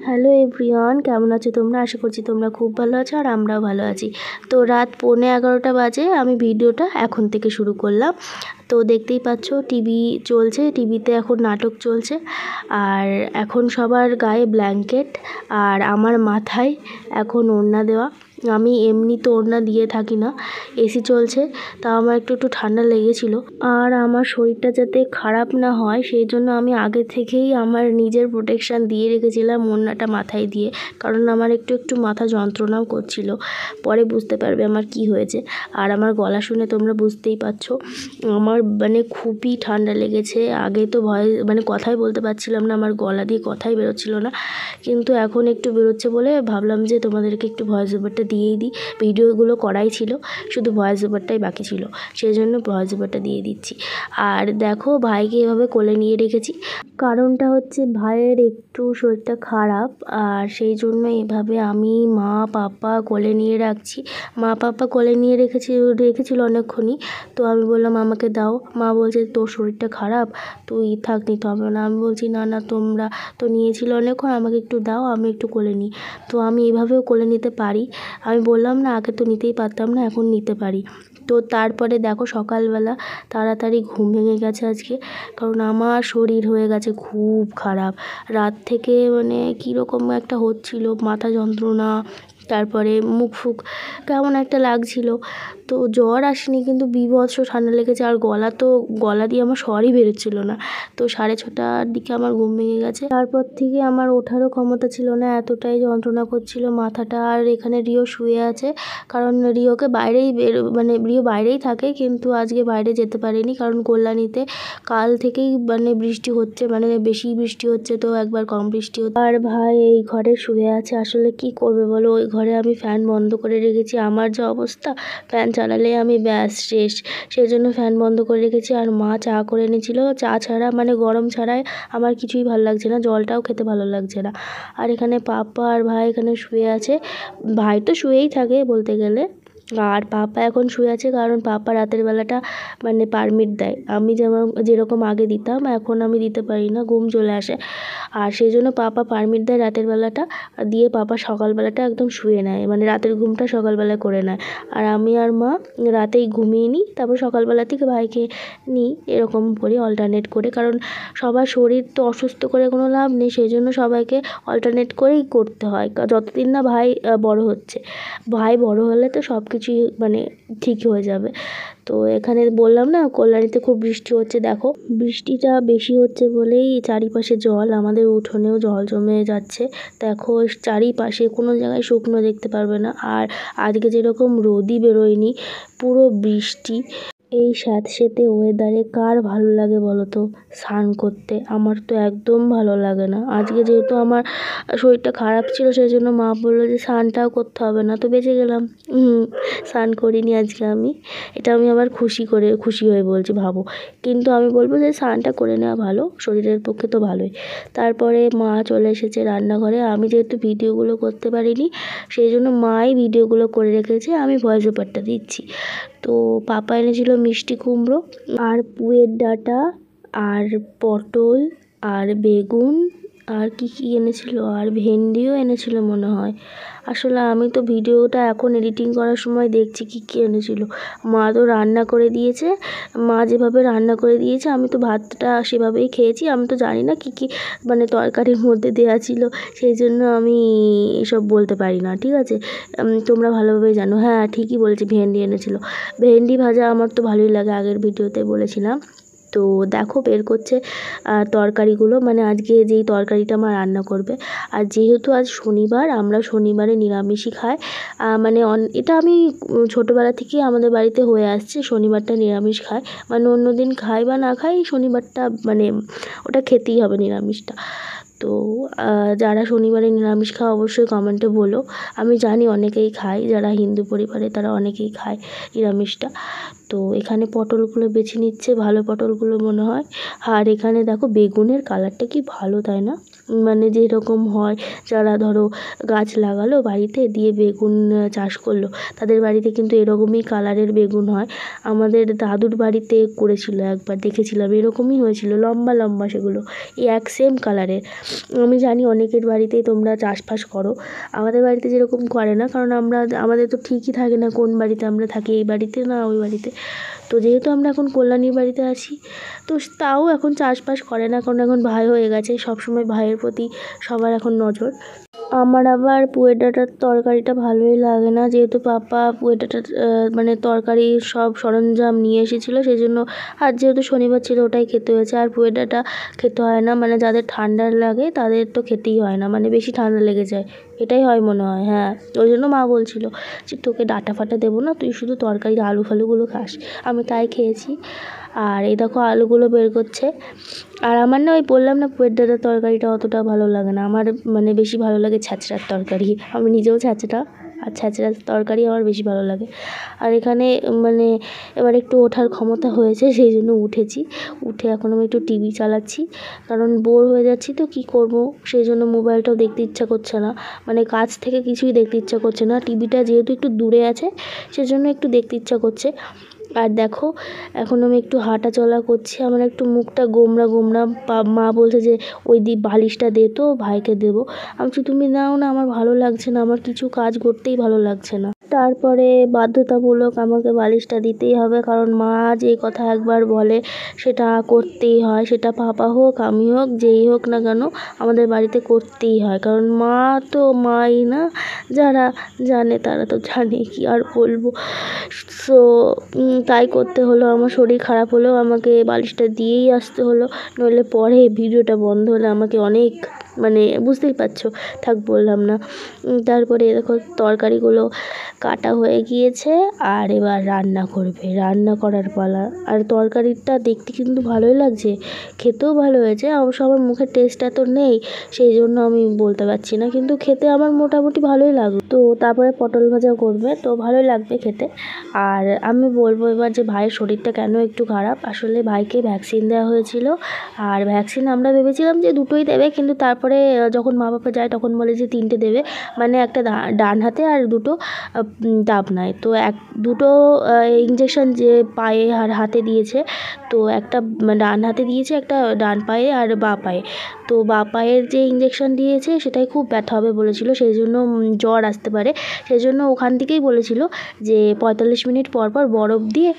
Hello everyone, কেমন আছো তোমরা? আশা করছি তোমরা খুব ভালো আছো আর আমরাও ভালো আছি। তো রাত 11:45 বাজে, আমি ভিডিওটা এখন থেকে শুরু করলাম। তো দেখতেই পাচ্ছ টিভি চলছে, টিভিতে এখন নাটক চলছে। আর এখন সবার গায়ে ব্ল্যাঙ্কেট আর আমার মাথায় এখন ওড়না দেওয়া। আমি এমনি তো ওড়না দিয়ে থাকি না, এসি চলছে, তা আমার একটু ঠান্ডা লেগেছিল। আর আমার শরীরটা যাতে খারাপ না হয় সেই জন্য আমি আগে থেকেই আমার নিজের প্রোটেকশান দিয়ে রেখেছিলাম ওড়নাটা মাথায় দিয়ে, কারণ আমার একটু মাথা যন্ত্রণাও করছিল। পরে বুঝতে পারবে আমার কি হয়েছে। আর আমার গলা শুনে তোমরা বুঝতেই পারছো আমার খুবই ঠান্ডা লেগেছে। আগে তো কথাই বলতে পারছিলাম না, আমার গলা দিয়ে কথাই বেরোচ্ছিল না, কিন্তু এখন একটু বেরোচ্ছে বলে ভাবলাম যে তোমাদেরকে একটু ভয়েস ওভারটা দিয়েই দিই। ভিডিওগুলো করাই ছিল, শুধু ভয়েস ওভারটাই বাকি ছিল, সেই জন্য ভয়েস ওভারটা দিয়ে দিচ্ছি। আর দেখো ভাইকে এভাবে কোলে নিয়ে রেখেছি, কারণটা হচ্ছে ভাইয়ের একটু শরীরটা খারাপ, আর সেই জন্য এভাবে আমি মা পাপা কোলে নিয়ে রাখছি। মা পাপা কোলে নিয়ে রেখেছিল অনেকক্ষণই। তো আমি বললাম আমাকে দাও। মা বলছে তোর শরীরটা খারাপ, তুই থাক, নিতে হবে না। আমি বলছি না না, তোমরা তো নিয়েছিল অনেকক্ষণ, আমাকে একটু দাও, আমি একটু কোলে নিই। তো আমি এভাবেও কোলে নিতে পারি। আমি বললাম না আগে তো নিতেই পারতাম না, এখন নিতে পারি। তো তারপরে দেখো সকালবেলা তাড়াতাড়ি ঘুম ভেঙে গেছে আজকে, কারণ আমার শরীর হয়ে গেছে খুব খারাপ। রাত থেকে কীরকম একটা হচ্ছিল, মাথা যন্ত্রণা, তারপরে মুখ ফুক কেমন একটা লাগছিল। তো জ্বর আসেনি, কিন্তু বীভৎস ঠান্ডা লেগেছে। আর গলা দিয়ে আমার স্বরই বেরোচ্ছিল না। তো 6:30টার দিকে আমার ঘুম ভেঙে গেছে। তারপর থেকে আমার ওঠারও ক্ষমতা ছিল না, এতটাই যন্ত্রণা করছিল মাথাটা। আর এখানে রিও শুয়ে আছে, কারণ রিওকে রিও বাইরেই থাকে, কিন্তু আজকে বাইরে যেতে পারেনি, কারণ কল্যাণীতে কাল থেকেই বৃষ্টি হচ্ছে, বেশি বৃষ্টি হচ্ছে, তো একবার কম বৃষ্টি হচ্ছে। আর ভাই এই ঘরে শুয়ে আছে। আসলে কি করবে বলো, ওই ঘরে আমি ফ্যান বন্ধ করে রেখেছি। আমার যা অবস্থা, ফ্যান চালালে আমি ব্যাস শেষ, সেই জন্য ফ্যান বন্ধ করে রেখেছি। আর মা চা করে এনেছিল, চা ছাড়া গরম ছাড়াই আমার কিছুই ভালো লাগছে না, জলটাও খেতে ভালো লাগছে না। আর এখানে পাপা আর ভাই এখানে শুয়ে আছে। ভাই তো শুয়েই থাকে বলতে গেলে, আর পাপা এখন শুয়ে আছে, কারণ পাপা রাতের বেলাটা পারমিট দেয়। আমি যেরকম আগে দিতাম, এখন আমি দিতে পারি না, ঘুম চলে আসে। আর সেই জন্য পাপা পারমিট দেয় রাতের বেলাটা, দিয়ে পাপা সকালবেলাটা একদম শুয়ে নেয়, রাতের ঘুমটা সকালবেলায় করে নেয়। আর আমি আর মা রাতেই ঘুমিয়ে নিই, তারপর সকালবেলা থেকে ভাইকে নিই, এরকম করি অল্টারনেট করে। কারণ সবার শরীর তো অসুস্থ করে কোনো লাভ নেই, সেই জন্য সবাইকে অল্টারনেট করেই করতে হয়, যতদিন না ভাই বড় হচ্ছে। ভাই বড় হলে তো সব কিছুই ঠিক হয়ে যাবে। তো এখানে বললাম না কল্যাণীতে খুব বৃষ্টি হচ্ছে, দেখো বৃষ্টিটা বেশি হচ্ছে বলেই চারিপাশে জল, আমাদের উঠোনেও জল জমে যাচ্ছে। দেখো চারিপাশে কোনো জায়গায় শুকনো দেখতে পারবে না। আর আজকে যেরকম রোদই বেরোয়নি, পুরো বৃষ্টি। এই স্যাঁতসেঁতে ওয়েদারে কার ভালো লাগে বলো তো স্নান করতে? আমার তো একদম ভালো লাগে না। আজকে যেহেতু আমার শরীরটা খারাপ ছিল, সেই জন্য মা বললো যে স্নানটাও করতে হবে না, তো বেঁচে গেলাম। স্নান করিনি আজকে আমি, এটা আমি আবার খুশি হয়ে বলছি, ভাবো। কিন্তু আমি বলবো যে স্নানটা করে নেওয়া ভালো, শরীরের পক্ষে তো ভালোই। তারপরে মা চলে এসেছে রান্নাঘরে। আমি যেহেতু ভিডিওগুলো করতে পারিনি, সেই জন্য মাই ভিডিওগুলো করে রেখেছে, আমি ভয়েস ওভারটা দিচ্ছি। তো পাপা এনেছিল মিষ্টি কুমড়ো আর পুঁয়ের ডাঁটা আর পটল আর বেগুন আর কি এনেছিল, আর ভেন্ডিও এনেছিল মনে হয়। আসলে আমি তো ভিডিওটা এখন এডিটিং করার সময় দেখছি কি এনেছিল। মা তো রান্না করে দিয়েছে, মা যেভাবে রান্না করে দিয়েছে আমি তো ভাতটা সেভাবেই খেয়েছি। আমি তো জানি না কি তরকারির মধ্যে দেওয়া ছিল, সেই জন্য আমি এসব বলতে পারি না, ঠিক আছে? তোমরা ভালোভাবেই জানো। হ্যাঁ ঠিকই বলেছি, ভেন্ডি এনেছিল। ভেন্ডি ভাজা আমার তো ভালোই লাগে, আগের ভিডিওতে বলেছিলাম। তো দেখো বের করছে তরকারিগুলো, আজকে যেই তরকারিটা মা রান্না করবে। আর যেহেতু আজ শনিবার, আমরা শনিবারে নিরামিষই খাই। এটা আমি ছোটোবেলা থেকেই আমাদের বাড়িতে হয়ে আসছে, শনিবারটা নিরামিষ খাই। অন্য দিন খাই বা না খাই, শনিবারটা ওটা খেতেই হবে, নিরামিষটা। তো যারা শনিবারে নিরামিষ খায় অবশ্যই কমেন্টে বলো। আমি জানি অনেকেই খায়, যারা হিন্দু পরিবারে তারা অনেকেই খায় নিরামিষটা। তো এখানে পটলগুলো বেছে নিচ্ছে, ভালো পটলগুলো মনে হয়। আর এখানে দেখো বেগুনের কালারটা কি ভালো, তাই না? মানে যেরকম হয়, যারা ধরো গাছ লাগালো বাড়িতে, দিয়ে বেগুন চাষ করলো, তাদের বাড়িতে কিন্তু এরকমই কালারের বেগুন হয়। আমাদের দাদুর বাড়িতে করেছিল একবার, দেখেছিলাম এরকমই হয়েছিল, লম্বা লম্বা সেগুলো, এই এক সেম কালারের। আমি জানি অনেকের বাড়িতেই তোমরা চাষবাস করো, আমাদের বাড়িতে যেরকম করে না, কারণ আমাদের তো ঠিকই থাকে না কোন বাড়িতে আমরা থাকি, এই বাড়িতে না ওই বাড়িতে। তো যেহেতু আমরা এখন কল্যাণীর বাড়িতে আছি, তো তাও এখন চাষবাস করে না, কারণ এখন ভাই হয়ে গেছে, সবসময় ভাইয়ের প্রতি সবার এখন নজর। আমার আবার পুয়ের ডাঁটার তরকারিটা ভালোই লাগে না, যেহেতু পাপা পুয়ের ডাঁটার মানে তরকারি সব সরঞ্জাম নিয়ে এসেছিলো, সেই জন্য, আর যেহেতু শনিবার ছিল ওটাই খেতে হয়েছে। আর পুয়ের ডাঁটা খেতে হয় না, মানে যাদের ঠান্ডা লাগে তাদের তো খেতেই হয় না, মানে বেশি ঠান্ডা লেগে যায়, এটাই হয় মনে হয়। হ্যাঁ, ওই জন্য মা বলছিল যে তোকে ডাঁটা ফাটা দেবো না, তুই শুধু তরকারি আলু ফালুগুলো খাস। আমি তাই খেয়েছি। আর এই দেখো আলুগুলো বের করছে। আর আমার না, ওই বললাম না, পুয়ের ডাঁটার তরকারিটা অতটা ভালো লাগে না আমার, মানে বেশি ভালো লাগে ছ্যাঁচড়ার তরকারি। আমি নিজেও ছ্যাঁচড়া, আর ছ্যাঁচড়ার তরকারি আমার বেশি ভালো লাগে। আর এখানে মানে এবার একটু ওঠার ক্ষমতা হয়েছে, সেই জন্য উঠেছি। উঠে এখন আমি একটু টিভি চালাচ্ছি, কারণ বোর হয়ে যাচ্ছি তো কী করব, সেই জন্য মোবাইলটাও দেখতে ইচ্ছা করছে না, মানে কাজ থেকে কিছুই দেখতে ইচ্ছা করছে না। টিভিটা যেহেতু একটু দূরে আছে, সেজন্য একটু দেখতে ইচ্ছা করছে। আর দেখো এখন আমি একটু হাঁটা চলা করছি, আমার একটু মুখটা গোমড়া গোমড়া, মা বলছে যে ওই বালিশটা দে তো, ভাইকে দেবো। আমি বলছি তুমি নাও না, আমার ভালো লাগছে না, আমার কিছু কাজ করতেই ভালো লাগছে না। তারপরে বাধ্যতামূলক আমাকে বালিশটা দিতেই হবে, কারণ মা যে কথা একবার বলে সেটা করতেই হয়, সেটা পাপা হোক আমি হোক যেই হোক না কেন, আমাদের বাড়িতে করতেই হয়, কারণ মা তো মাই না, যারা জানে তারা তো জানে, কি আর বলবো। সো তাই করতে হলো, আমার শরীর খারাপ হলেও আমাকে বালিশটা দিয়েই আসতে হলো, নইলে পরে ভিডিওটা বন্ধ হলে আমাকে অনেক, মানে বুঝতেই পারছো, থাক বললাম না। তারপরে দেখো তরকারিগুলো কাটা হয়ে গিয়েছে, আর এবার রান্না করবে, রান্না করার পালা। আর তরকারিটা দেখতে কিন্তু ভালোই লাগছে, খেতেও ভালো হয়েছে, অবশ্য আমার মুখের টেস্টটা তো নেই, সেই জন্য আমি বলতে পারছি না, কিন্তু খেতে আমার মোটামুটি ভালোই লাগলো। তো তারপরে পটল ভাজা করবে, তো ভালোই লাগবে খেতে। আর আমি বলবো এবার যে ভাইয়ের শরীরটা কেন একটু খারাপ, আসলে ভাইকে ভ্যাকসিন দেওয়া হয়েছিল, আর ভ্যাকসিন আমরা ভেবেছিলাম যে দুটোই দেবে, কিন্তু তারপরে যখন মা বাবা যায় তখন বলে যে 3টে দেবে, মানে একটা ডান হাতে আর দুটো দাব নাই, তো দুটো ইঞ্জেকশন যে পায়ে আর হাতে দিয়েছে, তো একটা ডান হাতে দিয়েছে, একটা ডান পায়ে আর বাঁ পায়ে। তো বাঁ পায়ের যে ইঞ্জেকশন দিয়েছে সেটাই খুব ব্যথা হবে বলেছিল, সেই জন্য জ্বর আসতে পারে, সেই জন্য ওখান থেকেই বলেছিল যে 45 মিনিট পর পর বরফ দিয়ে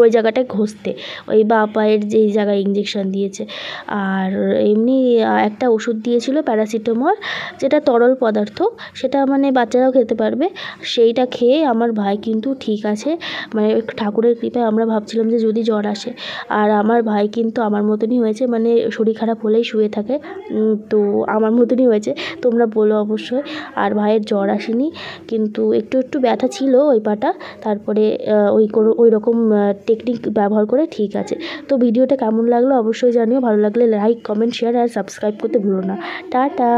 ওই জায়গাটায় ঘষতে, ওই বাঁ পায়ের যেই জায়গায় ইঞ্জেকশন দিয়েছে। আর এমনি একটা ওষুধ দিয়েছিল প্যারাসিটামল, যেটা তরল পদার্থ, সেটা মানে বাচ্চারাও খেতে পারবে, সেইটা খেয়ে আমার ভাই কিন্তু ঠিক আছে, মানে ঠাকুরের কৃপায় আমরা ভাবছিলাম যে যদি জ্বর আসে। আর আমার ভাই কিন্তু আমার মতনই হয়েছে, মানে শরীর খারাপ হলেই শুয়ে থাকে, তো আমার মতনই হয়েছে, তোমরা বলো অবশ্যই। আর ভাইয়ের জ্বর আসেনি, কিন্তু একটু একটু ব্যথা ছিল ওই পাটা, তারপরে ওই রকম টেকনিক ব্যবহার করে ঠিক আছে। তো ভিডিওটা কেমন লাগলো অবশ্যই জানিও, ভালো লাগলে লাইক কমেন্ট শেয়ার আর সাবস্ক্রাইব করতে ভুলো না। টাটা।